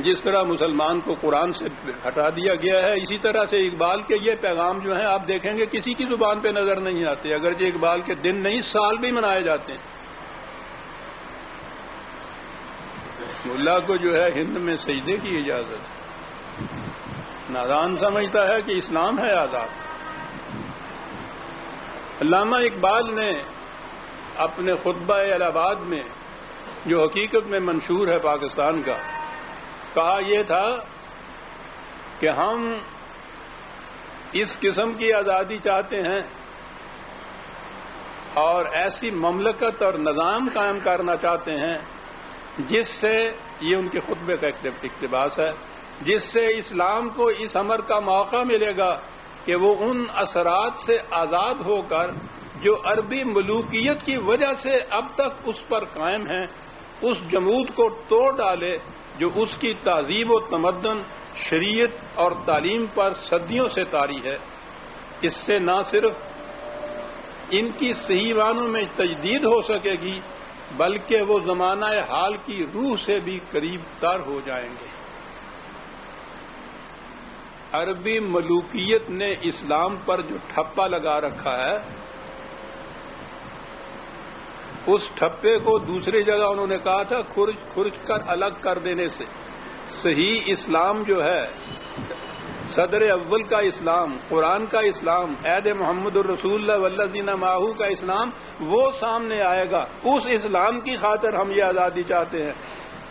جس طرح مسلمان کو قرآن سے ہٹا دیا گیا ہے، اسی طرح سے اقبال کے یہ پیغام جو ہیں آپ دیکھیں گے کسی کی زبان پہ نظر نہیں آتے، اگرچہ اقبال کے دن نہیں سال بھی منائے جاتے ہیں۔ ملا کو جو ہے ہند میں سجدے کی اجازت ہے، نادان سمجھتا ہے کہ اسلام ہے آزاد۔ علامہ اقبال نے اپنے خطبہ الہ آباد میں، جو حقیقت میں منشور ہے پاکستان کا، کہا یہ تھا کہ ہم اس قسم کی آزادی چاہتے ہیں اور ایسی مملکت اور نظام قائم کرنا چاہتے ہیں جس سے، یہ ان کے خطبے کا اقتباس ہے، جس سے اسلام کو اس امر کا موقع ملے گا کہ وہ ان اثرات سے آزاد ہو کر جو عربی ملوکیت کی وجہ سے اب تک اس پر قائم ہیں، اس جمود کو توڑ ڈالے جو اس کی تہذیب و تمدن، شریعت اور تعلیم پر صدیوں سے طاری ہے۔ اس سے نہ صرف ان کی صحیح معنوں میں تجدید ہو سکے گی بلکہ وہ زمانہ حال کی روح سے بھی قریب تر ہو جائیں گے۔ عربی ملوکیت نے اسلام پر جو ٹھپا لگا رکھا ہے، اس ٹھپے کو دوسری جگہ انہوں نے کہا تھا کھرچ کر الگ کر دینے سے صحیح اسلام جو ہے، صدر اول کا اسلام، قرآن کا اسلام، عہد محمد الرسول اللہ والذین معہ کا اسلام، وہ سامنے آئے گا۔ اس اسلام کی خاطر ہم یہ آزادی چاہتے ہیں۔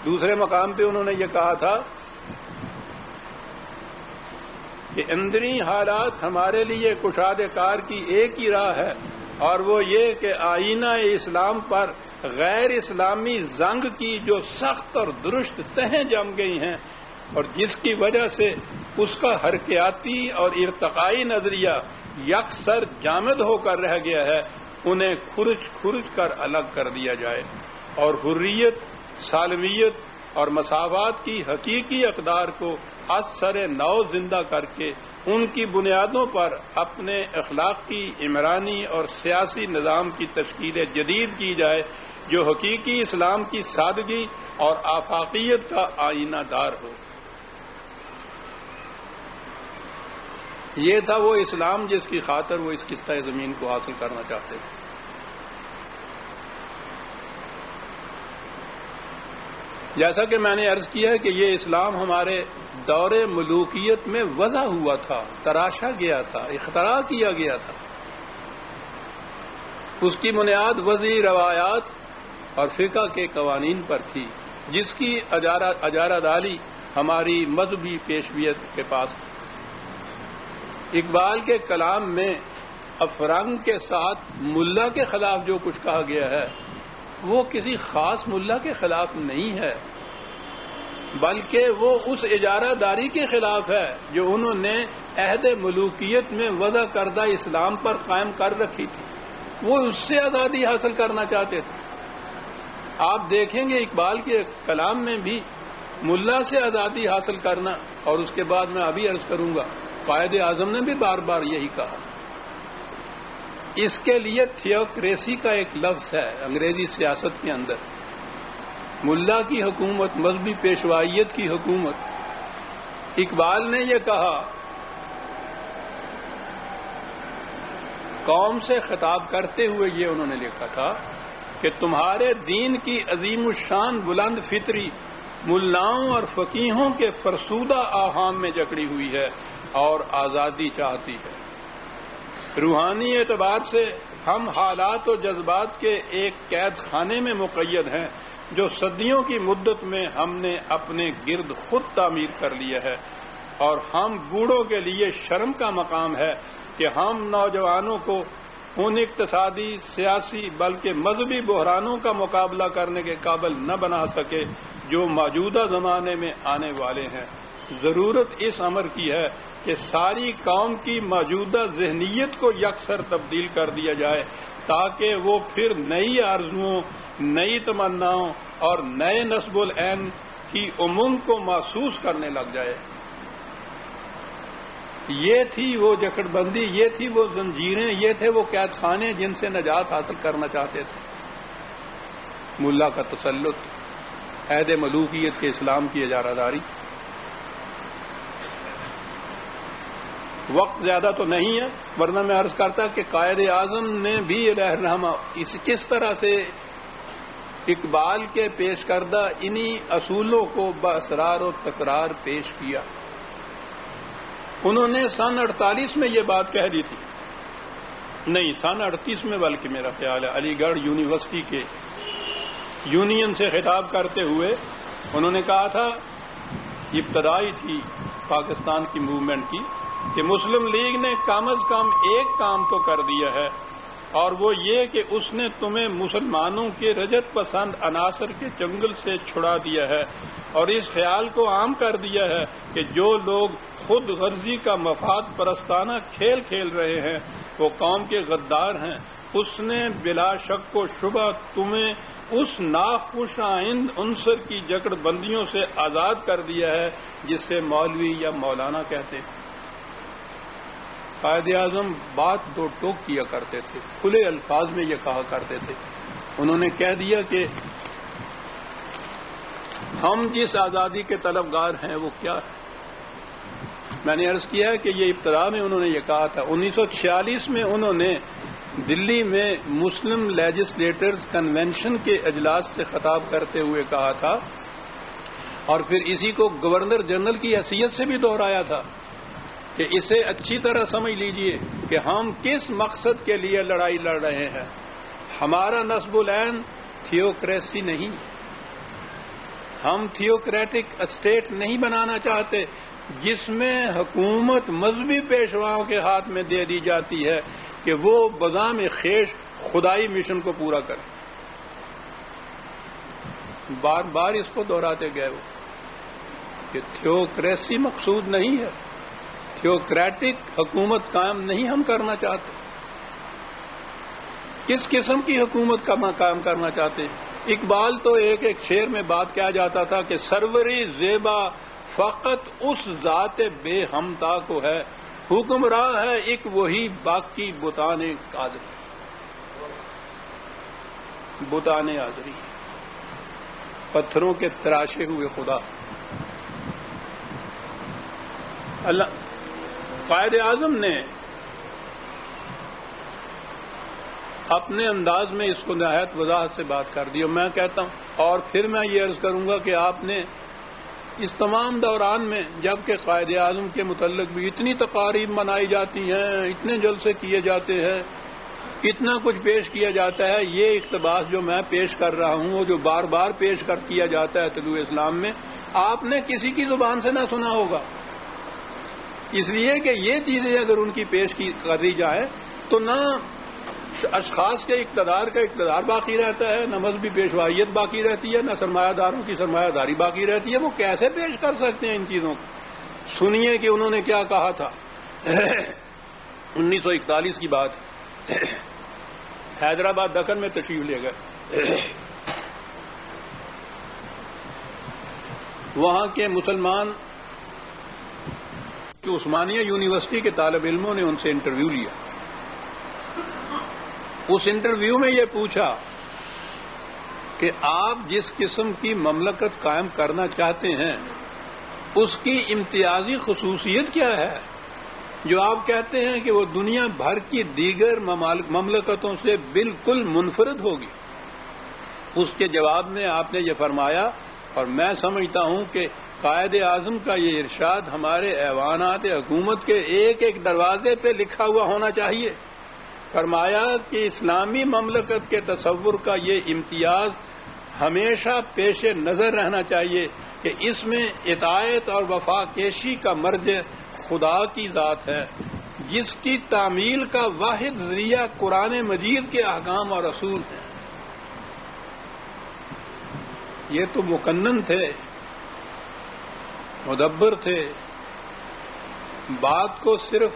دوسرے مقام پہ انہوں نے یہ کہا تھا کہ اندری حالات ہمارے لیے کشادہ کار کی ایک ہی راہ ہے، اور وہ یہ کہ آئینہ اسلام پر غیر اسلامی زنگ کی جو سخت اور درست تہیں جم گئی ہیں اور جس کی وجہ سے اس کا حرکیاتی اور ارتقائی نظریہ یکسر جامد ہو کر رہ گیا ہے، انہیں کھرچ کر الگ کر دیا جائے اور حریت، سالمیت اور مساوات کی حقیقی اقدار کو از سر نو زندہ کر کے ان کی بنیادوں پر اپنے اخلاقی، عمرانی اور سیاسی نظام کی تشکیل جدید کی جائے جو حقیقی اسلام کی سادگی اور آفاقیت کا آئینہ دار ہو۔ یہ تھا وہ اسلام جس کی خاطر وہ اس قسطہ زمین کو حاصل کرنا چاہتے تھے۔ جیسا کہ میں نے عرض کیا ہے کہ یہ اسلام ہمارے دور ملوکیت میں وضع ہوا تھا، تراشا گیا تھا، اختراع کیا گیا تھا۔ اس کی بنیاد وضعی روایات اور فقہ کے قوانین پر تھی جس کی اجارہ داری ہماری مذہبی پیشویت کے پاس تھی۔ اقبال کے کلام میں افرنگ کے ساتھ ملا کے خلاف جو کچھ کہا گیا ہے وہ کسی خاص ملا کے خلاف نہیں ہے، بلکہ وہ اس اجارہ داری کے خلاف ہے جو انہوں نے عہد ملوکیت میں وضع کردہ اسلام پر قائم کر رکھی تھی۔ وہ اس سے آزادی حاصل کرنا چاہتے تھے۔ آپ دیکھیں گے اقبال کے کلام میں بھی ملا سے آزادی حاصل کرنا، اور اس کے بعد میں ابھی عرض کروں گا قائد اعظم نے بھی بار بار یہی کہا۔ اس کے لیے تھیوکریسی کا ایک لفظ ہے انگریزی سیاست کے اندر، ملا کی حکومت، مذہبی پیشوائیت کی حکومت۔ اقبال نے یہ کہا، قوم سے خطاب کرتے ہوئے یہ انہوں نے لکھا تھا کہ تمہارے دین کی عظیم الشان بلند فطری ملاؤں اور فقیہوں کے فرسودہ آہام میں جکڑی ہوئی ہے اور آزادی چاہتی ہے۔ روحانی اعتبار سے ہم حالات و جذبات کے ایک قید خانے میں مقید ہیں جو صدیوں کی مدت میں ہم نے اپنے گرد خود تعمیر کر لیا ہے، اور ہم بوڑھوں کے لیے شرم کا مقام ہے کہ ہم نوجوانوں کو ان اقتصادی، سیاسی بلکہ مذہبی بحرانوں کا مقابلہ کرنے کے قابل نہ بنا سکے جو موجودہ زمانے میں آنے والے ہیں۔ ضرورت اس امر کی ہے کہ ساری قوم کی موجودہ ذہنیت کو یکسر تبدیل کر دیا جائے تاکہ وہ پھر نئی آرزوؤں، نئی تمناؤں اور نئے نصب العین کی امنگ کو محسوس کرنے لگ جائے۔ یہ تھی وہ جکڑ بندی، یہ تھی وہ زنجیریں، یہ تھے وہ قید خانے جن سے نجات حاصل کرنا چاہتے تھے۔ ملا کا تسلط عہد ملوکیت کے اسلام کی اجارہ داری. وقت زیادہ تو نہیں ہے، ورنہ میں عرض کرتا کہ قائد اعظم نے بھی علیہ الرحمہ کس طرح سے اقبال کے پیش کردہ انہی اصولوں کو باسرار و تکرار پیش کیا. انہوں نے سن 48 میں یہ بات کہہ دی تھی، نہیں سن 38 میں، بلکہ میرا خیال ہے علی گڑھ یونیورسٹی کے یونین سے خطاب کرتے ہوئے انہوں نے کہا تھا، ابتدائی تھی پاکستان کی موومنٹ کی، کہ مسلم لیگ نے کم از کم ایک کام تو کر دیا ہے، اور وہ یہ کہ اس نے تمہیں مسلمانوں کے رجت پسند عناصر کے جنگل سے چھڑا دیا ہے، اور اس خیال کو عام کر دیا ہے کہ جو لوگ خود غرضی کا مفاد پرستانہ کھیل کھیل رہے ہیں وہ قوم کے غدار ہیں. اس نے بلا شک و شبہ تمہیں اس ناخوش آئند عنصر کی جکڑ بندیوں سے آزاد کر دیا ہے جسے مولوی یا مولانا کہتے ہیں. قائد اعظم بات دو ٹوک کیا کرتے تھے، کھلے الفاظ میں یہ کہا کرتے تھے. انہوں نے کہہ دیا کہ ہم جس آزادی کے طلبگار ہیں وہ کیا ہے. میں نے عرض کیا کہ یہ ابتدا میں انہوں نے یہ کہا تھا. 1946 میں انہوں نے دلی میں مسلم لیجسلیٹرز کنونشن کے اجلاس سے خطاب کرتے ہوئے کہا تھا، اور پھر اسی کو گورنر جنرل کی حیثیت سے بھی دہرایا تھا کہ اسے اچھی طرح سمجھ لیجئے کہ ہم کس مقصد کے لیے لڑائی لڑ رہے ہیں. ہمارا نصب العین تھیوکریسی نہیں، ہم تھیوکریٹک اسٹیٹ نہیں بنانا چاہتے جس میں حکومت مذہبی پیشواؤں کے ہاتھ میں دے دی جاتی ہے کہ وہ بذام خیش خدائی مشن کو پورا کریں. بار بار اس کو دہراتے گئے وہ کہ تھیوکریسی مقصود نہیں ہے، تھیوکریٹک حکومت قائم نہیں ہم کرنا چاہتے. کس قسم کی حکومت کا قائم کرنا چاہتے ہیں؟ اقبال تو ایک ایک شعر میں بات کیا جاتا تھا کہ سروری زیبا فقط اس ذات بے ہمتا کو ہے، حکمراں ہے ایک وہی باقی بتانے قادر، بتانے آدری، پتھروں کے تراشے ہوئے خدا. اللہ قائد اعظم نے اپنے انداز میں اس کو نہایت وضاحت سے بات کر دی. اور میں کہتا ہوں، اور پھر میں یہ عرض کروں گا کہ آپ نے اس تمام دوران میں، جبکہ قائد اعظم کے متعلق بھی اتنی تقاریب منائی جاتی ہیں، اتنے جلسے کیے جاتے ہیں، اتنا کچھ پیش کیا جاتا ہے، یہ اقتباس جو میں پیش کر رہا ہوں وہ جو بار بار پیش کر کیا جاتا ہے طلوع اسلام میں، آپ نے کسی کی زبان سے نہ سنا ہوگا. اس لیے کہ یہ چیزیں اگر ان کی پیش کری جائے تو نہ اشخاص کے اقتدار کا اقتدار باقی رہتا ہے، نہ مذہبی پیشوائیت باقی رہتی ہے، نہ سرمایہ داروں کی سرمایہ داری باقی رہتی ہے. وہ کیسے پیش کر سکتے ہیں ان چیزوں کو؟ سنیے کہ انہوں نے کیا کہا تھا. 1941 کی بات، حیدرآباد دکن میں تشریف لے گئے. وہاں کے مسلمان عثمانیہ یونیورسٹی کے طالب علموں نے ان سے انٹرویو لیا. اس انٹرویو میں یہ پوچھا کہ آپ جس قسم کی مملکت قائم کرنا چاہتے ہیں اس کی امتیازی خصوصیت کیا ہے جو آپ کہتے ہیں کہ وہ دنیا بھر کی دیگر مملکتوں سے بالکل منفرد ہوگی. اس کے جواب میں آپ نے یہ فرمایا، اور میں سمجھتا ہوں کہ قائد اعظم کا یہ ارشاد ہمارے ایوانات حکومت کے ایک ایک دروازے پہ لکھا ہوا ہونا چاہیے. فرمایا کہ اسلامی مملکت کے تصور کا یہ امتیاز ہمیشہ پیش نظر رہنا چاہیے کہ اس میں اطاعت اور وفا کیشی کا مرجع خدا کی ذات ہے، جس کی تعمیل کا واحد ذریعہ قرآن مجید کے احکام اور اصول ہیں. یہ تو مقنن تھے، مدبر تھے، بات کو صرف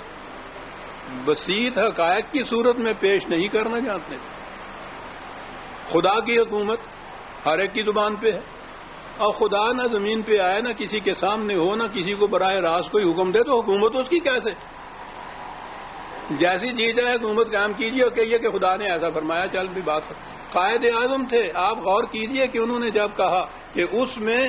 بسیط حقائق کی صورت میں پیش نہیں کرنا چاہتے. خدا کی حکومت ہر ایک کی زبان پہ ہے، اور خدا نہ زمین پہ آئے، نہ کسی کے سامنے ہو، نہ کسی کو براہ راست کوئی حکم دے تو حکومت اس کی کیسے؟ جیسی جی جائے حکومت قائم کیجیے اور کہیے کہ خدا نے ایسا فرمایا، چل بھی بات. قائد اعظم تھے. آپ غور کیجئے کہ انہوں نے جب کہا کہ اس میں